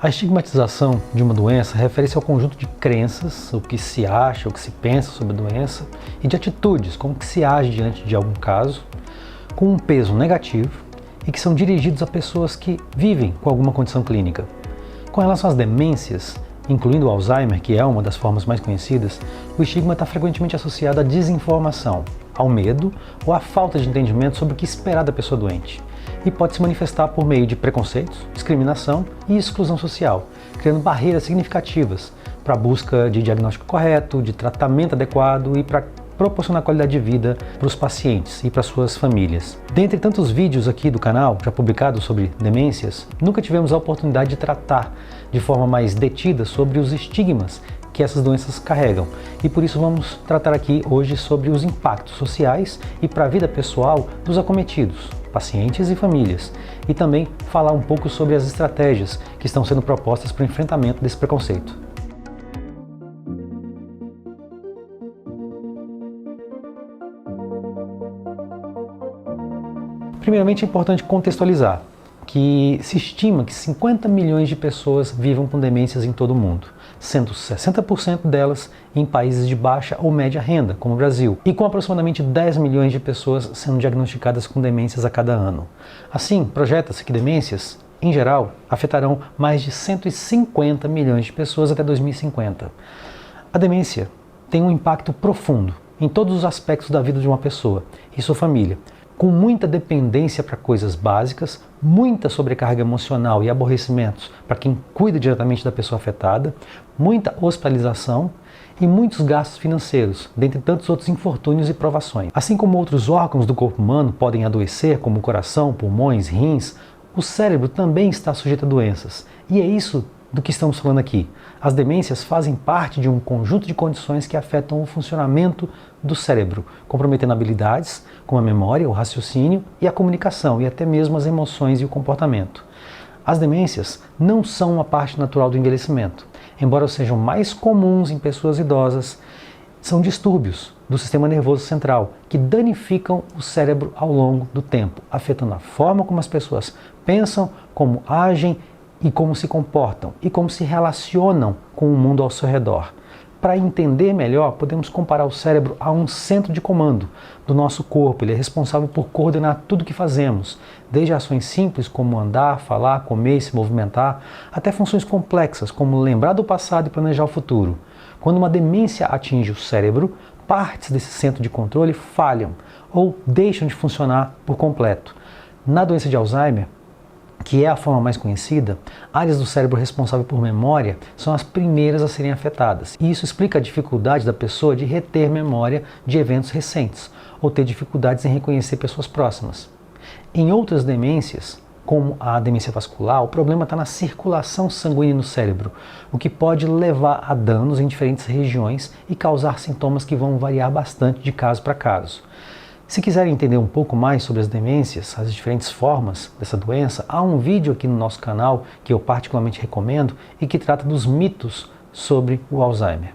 A estigmatização de uma doença refere-se ao conjunto de crenças, o que se acha, o que se pensa sobre a doença, e de atitudes, como que se age diante de algum caso, com um peso negativo e que são dirigidos a pessoas que vivem com alguma condição clínica. Com relação às demências, incluindo o Alzheimer, que é uma das formas mais conhecidas, o estigma está frequentemente associado à desinformação, ao medo ou à falta de entendimento sobre o que esperar da pessoa doente. E pode se manifestar por meio de preconceitos, discriminação e exclusão social, criando barreiras significativas para a busca de diagnóstico correto, de tratamento adequado e para proporcionar qualidade de vida para os pacientes e para suas famílias. Dentre tantos vídeos aqui do canal, já publicados sobre demências, nunca tivemos a oportunidade de tratar de forma mais detida sobre os estigmas que essas doenças carregam. E por isso vamos tratar aqui hoje sobre os impactos sociais e para a vida pessoal dos acometidos, pacientes e famílias, e também falar um pouco sobre as estratégias que estão sendo propostas para o enfrentamento desse preconceito. Primeiramente, é importante contextualizar que se estima que 50 milhões de pessoas vivam com demências em todo o mundo, sendo 60% delas em países de baixa ou média renda, como o Brasil, e com aproximadamente 10 milhões de pessoas sendo diagnosticadas com demências a cada ano. Assim, projeta-se que demências, em geral, afetarão mais de 150 milhões de pessoas até 2050. A demência tem um impacto profundo em todos os aspectos da vida de uma pessoa e sua família, com muita dependência para coisas básicas, muita sobrecarga emocional e aborrecimentos para quem cuida diretamente da pessoa afetada, muita hospitalização e muitos gastos financeiros, dentre tantos outros infortúnios e provações. Assim como outros órgãos do corpo humano podem adoecer, como o coração, pulmões, rins, o cérebro também está sujeito a doenças. E é isso do que estamos falando aqui. As demências fazem parte de um conjunto de condições que afetam o funcionamento do cérebro, comprometendo habilidades como a memória, o raciocínio e a comunicação, e até mesmo as emoções e o comportamento. As demências não são uma parte natural do envelhecimento, embora sejam mais comuns em pessoas idosas. São distúrbios do sistema nervoso central que danificam o cérebro ao longo do tempo, afetando a forma como as pessoas pensam, como agem e como se comportam e como se relacionam com o mundo ao seu redor. Para entender melhor, podemos comparar o cérebro a um centro de comando do nosso corpo. Ele é responsável por coordenar tudo o que fazemos, desde ações simples como andar, falar, comer e se movimentar, até funções complexas como lembrar do passado e planejar o futuro. Quando uma demência atinge o cérebro, partes desse centro de controle falham ou deixam de funcionar por completo. Na doença de Alzheimer, que é a forma mais conhecida, áreas do cérebro responsáveis por memória são as primeiras a serem afetadas. E isso explica a dificuldade da pessoa de reter memória de eventos recentes, ou ter dificuldades em reconhecer pessoas próximas. Em outras demências, como a demência vascular, o problema está na circulação sanguínea no cérebro, o que pode levar a danos em diferentes regiões e causar sintomas que vão variar bastante de caso para caso. Se quiserem entender um pouco mais sobre as demências, as diferentes formas dessa doença, há um vídeo aqui no nosso canal que eu particularmente recomendo e que trata dos mitos sobre o Alzheimer.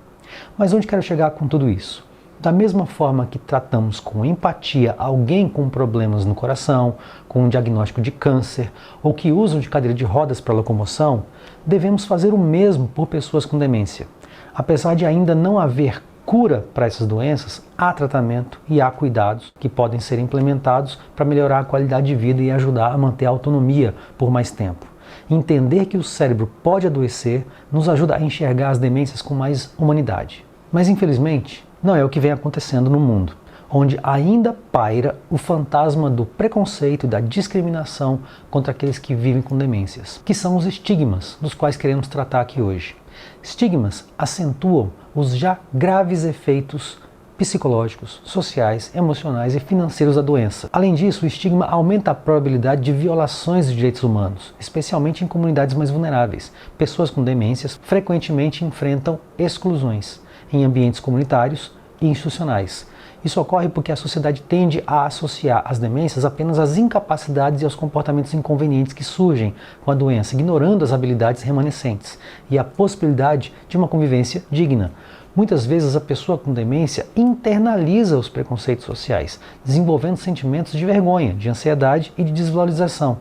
Mas onde quero chegar com tudo isso? Da mesma forma que tratamos com empatia alguém com problemas no coração, com um diagnóstico de câncer ou que usam de cadeira de rodas para locomoção, devemos fazer o mesmo por pessoas com demência. Apesar de ainda não haver cura para essas doenças, há tratamento e há cuidados que podem ser implementados para melhorar a qualidade de vida e ajudar a manter a autonomia por mais tempo. Entender que o cérebro pode adoecer nos ajuda a enxergar as demências com mais humanidade. Mas infelizmente, não é o que vem acontecendo no mundo, onde ainda paira o fantasma do preconceito e da discriminação contra aqueles que vivem com demências, que são os estigmas, dos quais queremos tratar aqui hoje. Estigmas acentuam os já graves efeitos psicológicos, sociais, emocionais e financeiros da doença. Além disso, o estigma aumenta a probabilidade de violações de direitos humanos, especialmente em comunidades mais vulneráveis. Pessoas com demências frequentemente enfrentam exclusões em ambientes comunitários e institucionais. Isso ocorre porque a sociedade tende a associar as demências apenas às incapacidades e aos comportamentos inconvenientes que surgem com a doença, ignorando as habilidades remanescentes e a possibilidade de uma convivência digna. Muitas vezes a pessoa com demência internaliza os preconceitos sociais, desenvolvendo sentimentos de vergonha, de ansiedade e de desvalorização.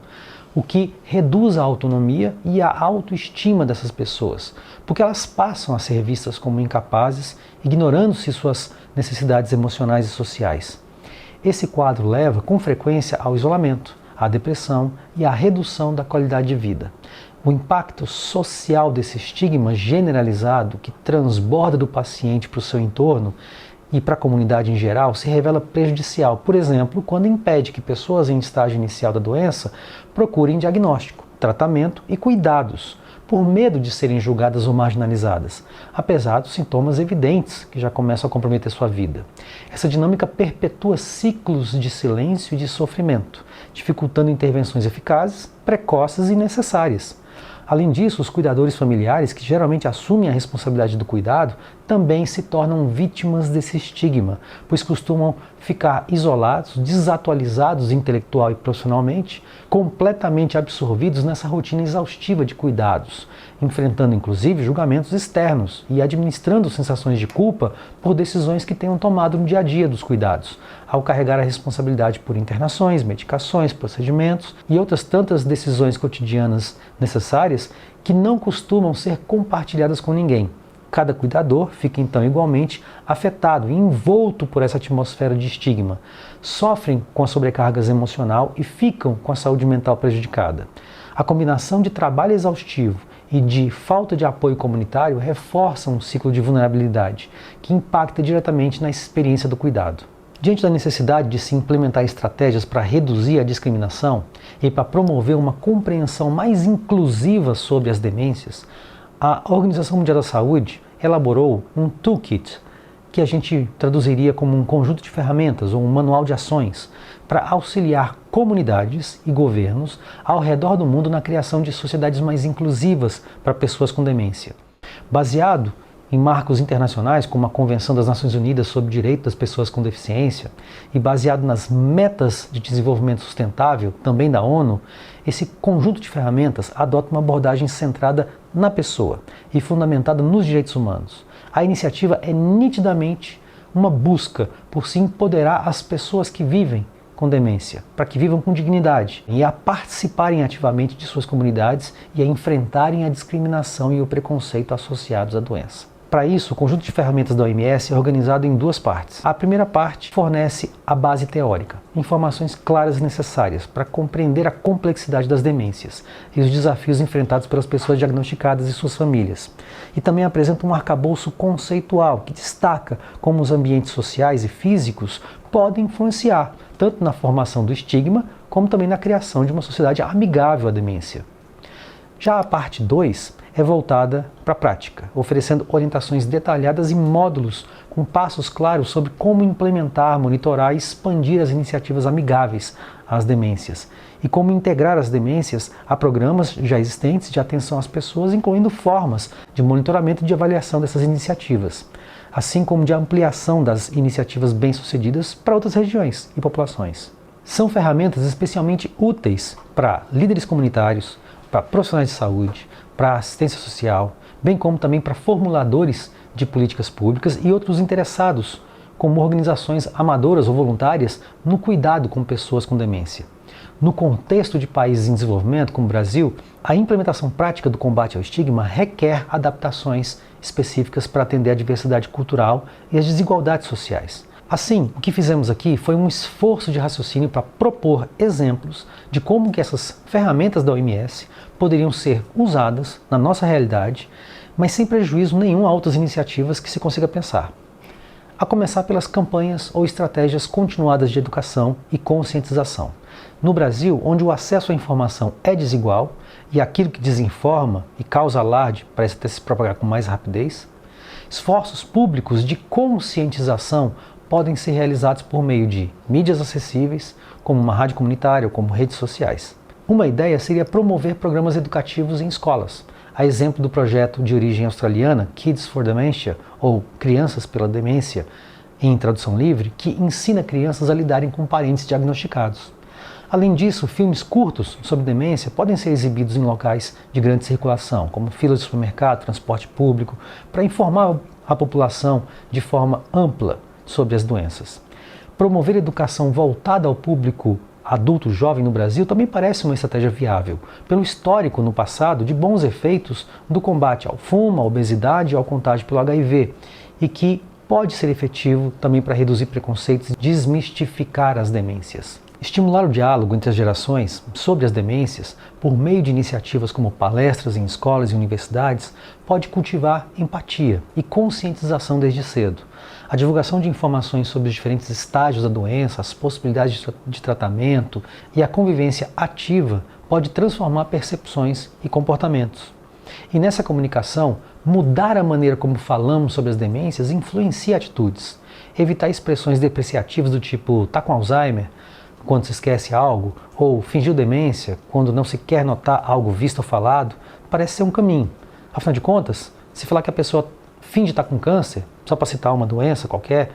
o que reduz a autonomia e a autoestima dessas pessoas, porque elas passam a ser vistas como incapazes, ignorando-se suas necessidades emocionais e sociais. Esse quadro leva, com frequência, ao isolamento, à depressão e à redução da qualidade de vida. O impacto social desse estigma generalizado, que transborda do paciente para o seu entorno e para a comunidade em geral, se revela prejudicial, por exemplo, quando impede que pessoas em estágio inicial da doença procurem diagnóstico, tratamento e cuidados, por medo de serem julgadas ou marginalizadas, apesar dos sintomas evidentes que já começam a comprometer sua vida. Essa dinâmica perpetua ciclos de silêncio e de sofrimento, dificultando intervenções eficazes, precoces e necessárias. Além disso, os cuidadores familiares, que geralmente assumem a responsabilidade do cuidado, também se tornam vítimas desse estigma, pois costumam ficar isolados, desatualizados intelectual e profissionalmente, completamente absorvidos nessa rotina exaustiva de cuidados, enfrentando inclusive julgamentos externos e administrando sensações de culpa por decisões que tenham tomado no dia a dia dos cuidados, ao carregar a responsabilidade por internações, medicações, procedimentos e outras tantas decisões cotidianas necessárias que não costumam ser compartilhadas com ninguém. Cada cuidador fica então igualmente afetado e envolto por essa atmosfera de estigma, sofrem com a sobrecarga emocional e ficam com a saúde mental prejudicada. A combinação de trabalho exaustivo e de falta de apoio comunitário reforça um ciclo de vulnerabilidade que impacta diretamente na experiência do cuidado. Diante da necessidade de se implementar estratégias para reduzir a discriminação e para promover uma compreensão mais inclusiva sobre as demências, a Organização Mundial da Saúde elaborou um toolkit, que a gente traduziria como um conjunto de ferramentas ou um manual de ações para auxiliar comunidades e governos ao redor do mundo na criação de sociedades mais inclusivas para pessoas com demência. Baseado em marcos internacionais, como a Convenção das Nações Unidas sobre o Direito das Pessoas com Deficiência, e baseado nas metas de desenvolvimento sustentável, também da ONU, esse conjunto de ferramentas adota uma abordagem centrada na pessoa e fundamentada nos direitos humanos. A iniciativa é nitidamente uma busca por se empoderar as pessoas que vivem com demência, para que vivam com dignidade e a participarem ativamente de suas comunidades e a enfrentarem a discriminação e o preconceito associados à doença. Para isso, o conjunto de ferramentas da OMS é organizado em duas partes. A primeira parte fornece a base teórica, informações claras e necessárias para compreender a complexidade das demências e os desafios enfrentados pelas pessoas diagnosticadas e suas famílias. E também apresenta um arcabouço conceitual que destaca como os ambientes sociais e físicos podem influenciar, tanto na formação do estigma, como também na criação de uma sociedade amigável à demência. Já a parte 2 é voltada para a prática, oferecendo orientações detalhadas e módulos com passos claros sobre como implementar, monitorar e expandir as iniciativas amigáveis às demências e como integrar as demências a programas já existentes de atenção às pessoas, incluindo formas de monitoramento e de avaliação dessas iniciativas, assim como de ampliação das iniciativas bem-sucedidas para outras regiões e populações. São ferramentas especialmente úteis para líderes comunitários, para profissionais de saúde, para assistência social, bem como também para formuladores de políticas públicas e outros interessados, como organizações amadoras ou voluntárias no cuidado com pessoas com demência. No contexto de países em desenvolvimento, como o Brasil, a implementação prática do combate ao estigma requer adaptações específicas para atender a diversidade cultural e as desigualdades sociais. Assim, o que fizemos aqui foi um esforço de raciocínio para propor exemplos de como que essas ferramentas da OMS poderiam ser usadas na nossa realidade, mas sem prejuízo nenhum a outras iniciativas que se consiga pensar. A começar pelas campanhas ou estratégias continuadas de educação e conscientização. No Brasil, onde o acesso à informação é desigual e aquilo que desinforma e causa alarde parece até se propagar com mais rapidez, esforços públicos de conscientização podem ser realizados por meio de mídias acessíveis, como uma rádio comunitária ou como redes sociais. Uma ideia seria promover programas educativos em escolas, a exemplo do projeto de origem australiana Kids for Dementia, ou Crianças pela Demência, em tradução livre, que ensina crianças a lidarem com parentes diagnosticados. Além disso, filmes curtos sobre demência podem ser exibidos em locais de grande circulação, como filas de supermercado, transporte público, para informar a população de forma ampla sobre as doenças. Promover educação voltada ao público adulto jovem no Brasil também parece uma estratégia viável, pelo histórico no passado de bons efeitos do combate ao fumo, à obesidade e ao contágio pelo HIV, e que pode ser efetivo também para reduzir preconceitos e desmistificar as demências. Estimular o diálogo entre as gerações sobre as demências, por meio de iniciativas como palestras em escolas e universidades, pode cultivar empatia e conscientização desde cedo. A divulgação de informações sobre os diferentes estágios da doença, as possibilidades de tratamento e a convivência ativa pode transformar percepções e comportamentos. E nessa comunicação, mudar a maneira como falamos sobre as demências influencia atitudes. Evitar expressões depreciativas do tipo "tá com Alzheimer", quando se esquece algo, ou fingiu demência, quando não se quer notar algo visto ou falado, parece ser um caminho. Afinal de contas, se falar que a pessoa finge estar com câncer, só para citar uma doença qualquer,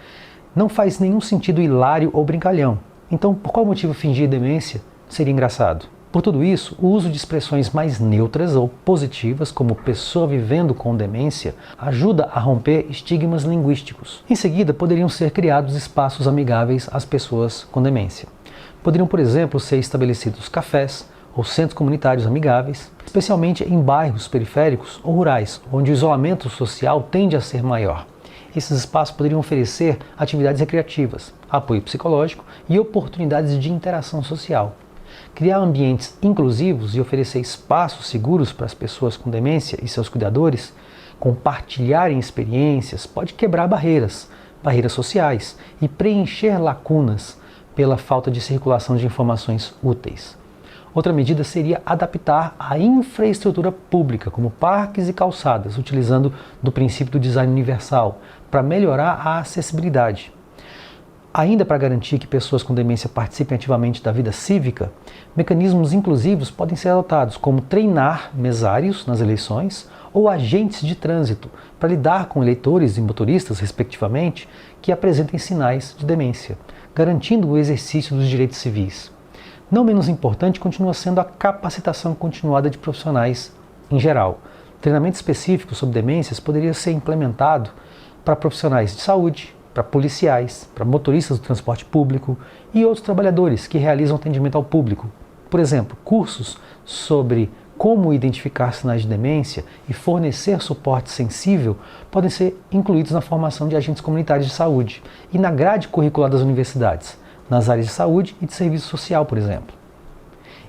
não faz nenhum sentido hilário ou brincalhão. Então, por qual motivo fingir demência seria engraçado? Por tudo isso, o uso de expressões mais neutras ou positivas, como pessoa vivendo com demência, ajuda a romper estigmas linguísticos. Em seguida, poderiam ser criados espaços amigáveis às pessoas com demência. Poderiam, por exemplo, ser estabelecidos cafés ou centros comunitários amigáveis, especialmente em bairros periféricos ou rurais, onde o isolamento social tende a ser maior. Esses espaços poderiam oferecer atividades recreativas, apoio psicológico e oportunidades de interação social. Criar ambientes inclusivos e oferecer espaços seguros para as pessoas com demência e seus cuidadores compartilharem experiências pode quebrar barreiras sociais e preencher lacunas pela falta de circulação de informações úteis. Outra medida seria adaptar a infraestrutura pública, como parques e calçadas, utilizando do princípio do design universal, para melhorar a acessibilidade. Ainda para garantir que pessoas com demência participem ativamente da vida cívica, mecanismos inclusivos podem ser adotados, como treinar mesários nas eleições ou agentes de trânsito, para lidar com eleitores e motoristas, respectivamente, que apresentem sinais de demência, garantindo o exercício dos direitos civis. Não menos importante continua sendo a capacitação continuada de profissionais em geral. Treinamento específico sobre demências poderia ser implementado para profissionais de saúde, para policiais, para motoristas do transporte público e outros trabalhadores que realizam atendimento ao público. Por exemplo, cursos sobre como identificar sinais de demência e fornecer suporte sensível podem ser incluídos na formação de agentes comunitários de saúde e na grade curricular das universidades, nas áreas de saúde e de serviço social, por exemplo.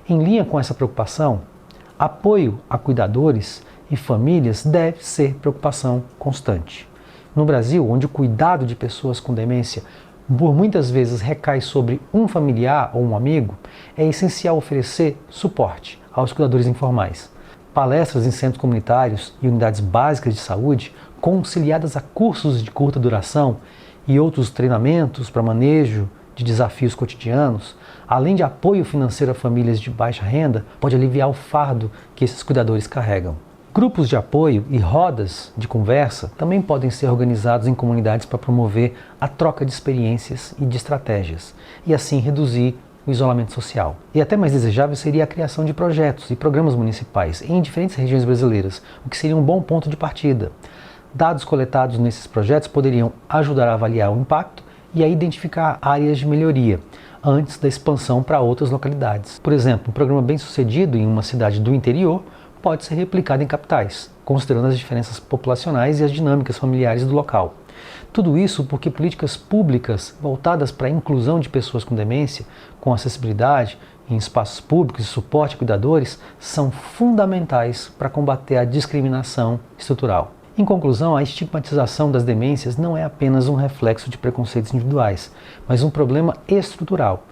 Em linha com essa preocupação, apoio a cuidadores e famílias deve ser preocupação constante. No Brasil, onde o cuidado de pessoas com demência por muitas vezes recai sobre um familiar ou um amigo, é essencial oferecer suporte aos cuidadores informais. Palestras em centros comunitários e unidades básicas de saúde, conciliadas a cursos de curta duração e outros treinamentos para manejo de desafios cotidianos, além de apoio financeiro a famílias de baixa renda, pode aliviar o fardo que esses cuidadores carregam. Grupos de apoio e rodas de conversa também podem ser organizados em comunidades para promover a troca de experiências e de estratégias, e assim reduzir o isolamento social. E até mais desejável seria a criação de projetos e programas municipais em diferentes regiões brasileiras, o que seria um bom ponto de partida. Dados coletados nesses projetos poderiam ajudar a avaliar o impacto e a identificar áreas de melhoria antes da expansão para outras localidades. Por exemplo, um programa bem-sucedido em uma cidade do interior pode ser replicado em capitais, considerando as diferenças populacionais e as dinâmicas familiares do local. Tudo isso porque políticas públicas voltadas para a inclusão de pessoas com demência, com acessibilidade em espaços públicos e suporte a cuidadores, são fundamentais para combater a discriminação estrutural. Em conclusão, a estigmatização das demências não é apenas um reflexo de preconceitos individuais, mas um problema estrutural,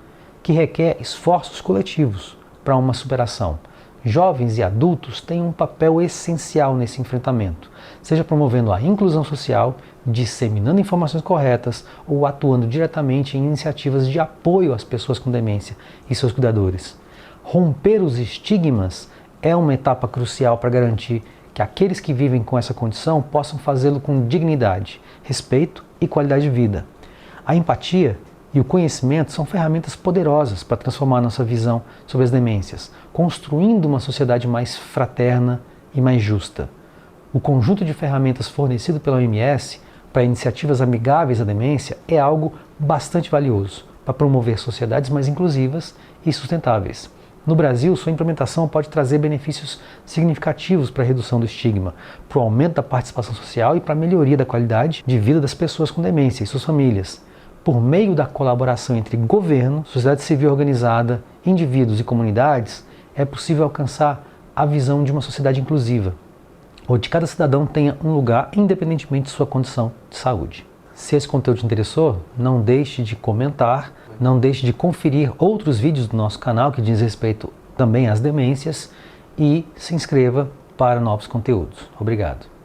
que requer esforços coletivos para uma superação. Jovens e adultos têm um papel essencial nesse enfrentamento, seja promovendo a inclusão social, disseminando informações corretas ou atuando diretamente em iniciativas de apoio às pessoas com demência e seus cuidadores. Romper os estigmas é uma etapa crucial para garantir que aqueles que vivem com essa condição possam fazê-lo com dignidade, respeito e qualidade de vida. A empatia e o conhecimento são ferramentas poderosas para transformar nossa visão sobre as demências, construindo uma sociedade mais fraterna e mais justa. O conjunto de ferramentas fornecido pela OMS para iniciativas amigáveis à demência é algo bastante valioso, para promover sociedades mais inclusivas e sustentáveis. No Brasil, sua implementação pode trazer benefícios significativos para a redução do estigma, para o aumento da participação social e para a melhoria da qualidade de vida das pessoas com demência e suas famílias. Por meio da colaboração entre governo, sociedade civil organizada, indivíduos e comunidades, é possível alcançar a visão de uma sociedade inclusiva, onde cada cidadão tenha um lugar independentemente de sua condição de saúde. Se esse conteúdo te interessou, não deixe de comentar, não deixe de conferir outros vídeos do nosso canal que diz respeito também às demências e se inscreva para novos conteúdos. Obrigado.